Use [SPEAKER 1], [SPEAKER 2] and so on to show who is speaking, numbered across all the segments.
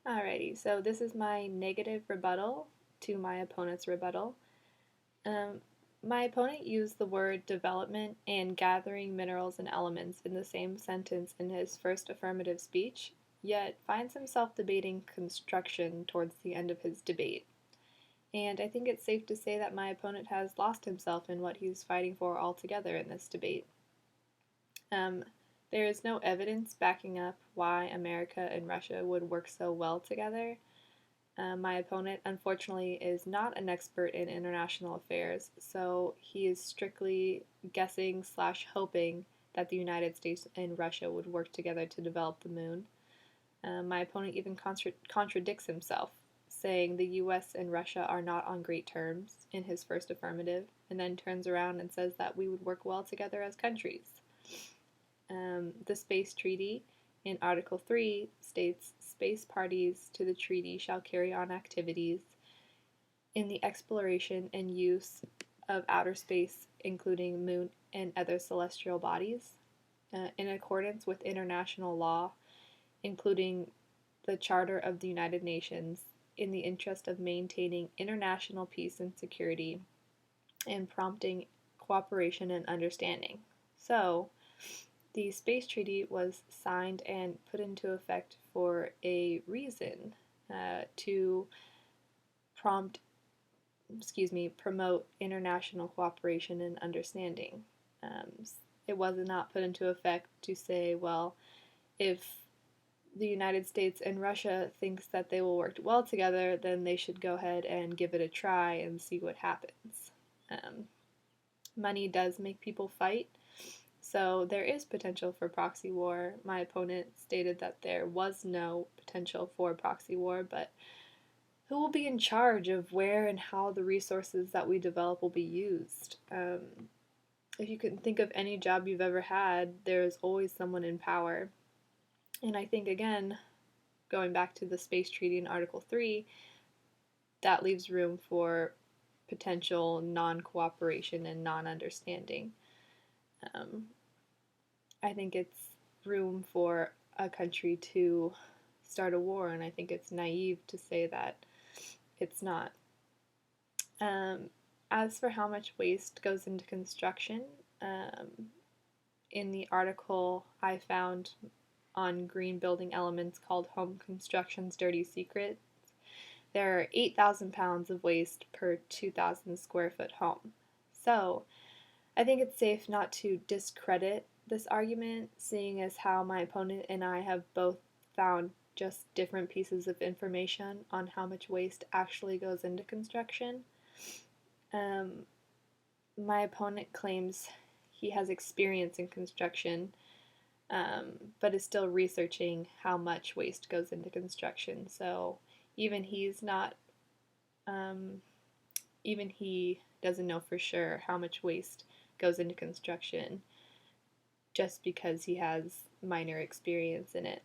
[SPEAKER 1] Alrighty, so this is my negative rebuttal to my opponent's rebuttal. Um, my opponent used the word development and gathering minerals and elements in the same sentence in his first affirmative speech, yet finds himself debating construction towards the end of his debate. And I think it's safe to say that my opponent has lost himself in what he's fighting for altogether in this debate. Um, there is no evidence backing up why America and Russia would work so well together. My opponent, unfortunately, is not an expert in international affairs, so he is strictly guessing slash hoping that the United States and Russia would work together to develop the moon. My opponent even contradicts himself, saying the US and Russia are not on great terms in his first affirmative, and then turns around and says that we would work well together as countries. The Space Treaty in Article 3 states space parties to the treaty shall carry on activities in the exploration and use of outer space, including moon and other celestial bodies, in accordance with international law, including the Charter of the United Nations, in the interest of maintaining international peace and security and prompting cooperation and understanding. So, the Space Treaty was signed and put into effect for a reason, to prompt, promote international cooperation and understanding. Um, it was not put into effect to say, well, if the United States and Russia thinks that they will work well together, then they should go ahead and give it a try and see what happens. Um, Money does make people fight, so there is potential for proxy war. My opponent stated that there was no potential for proxy war, but who will be in charge of where and how the resources that we develop will be used? If you can think of any job you've ever had, there's always someone in power. And I think, again, going back to the Space Treaty in Article 3, that leaves room for potential non cooperation and non understanding. Um, I think it's room for a country to start a war, and I think it's naive to say that it's not. Um, as for how much waste goes into construction, um, in the article I found on green building elements called Home Construction's Dirty Secret, there are 8,000 pounds of waste per 2,000 square foot home. So I think it's safe not to discredit this argument, seeing as how my opponent and I have both found just different pieces of information on how much waste actually goes into construction. Um, my opponent claims he has experience in construction, but is still researching how much waste goes into construction. So even he's not, um, even he doesn't know for sure how much waste goes into construction just because he has minor experience in it.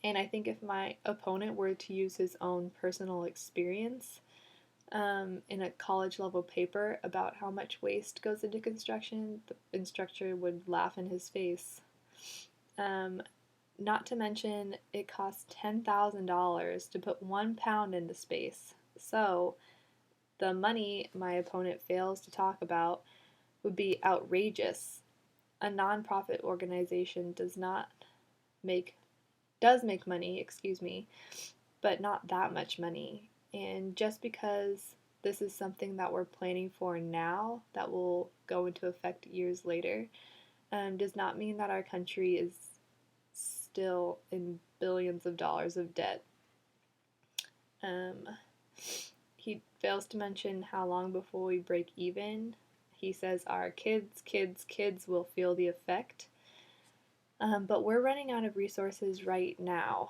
[SPEAKER 1] And I think if my opponent were to use his own personal experience, in a college level paper about how much waste goes into construction, the instructor would laugh in his face. Um, Not to mention, it costs $10,000 to put 1 pound into space. So, the money my opponent fails to talk about would be outrageous. A nonprofit organization make does make money, but not that much money. And just because this is something that we're planning for now that will go into effect years later, does not mean that our country is still in billions of dollars of debt. Um, he fails to mention how long before we break even. He says our kids will feel the effect. But we're running out of resources right now.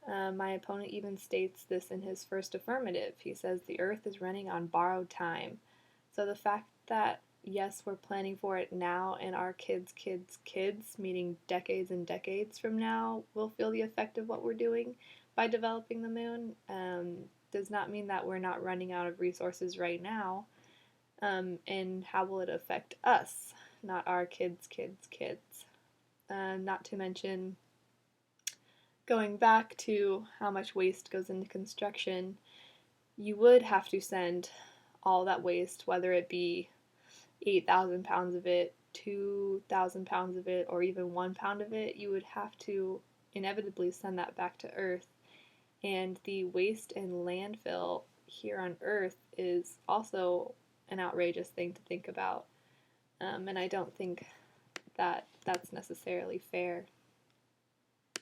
[SPEAKER 1] My opponent even states this in his first affirmative. He says the earth is running on borrowed time. So the fact that, yes, we're planning for it now, and our kids, meaning decades and decades from now, will feel the effect of what we're doing by developing the moon, does not mean that we're not running out of resources right now. And how will it affect us, not our kids? Not to mention going back to how much waste goes into construction, you would have to send all that waste, whether it be 8,000 pounds of it, 2,000 pounds of it, or even 1 pound of it, you would have to inevitably send that back to Earth. And the waste in landfill here on Earth is also an outrageous thing to think about. And I don't think that that's necessarily fair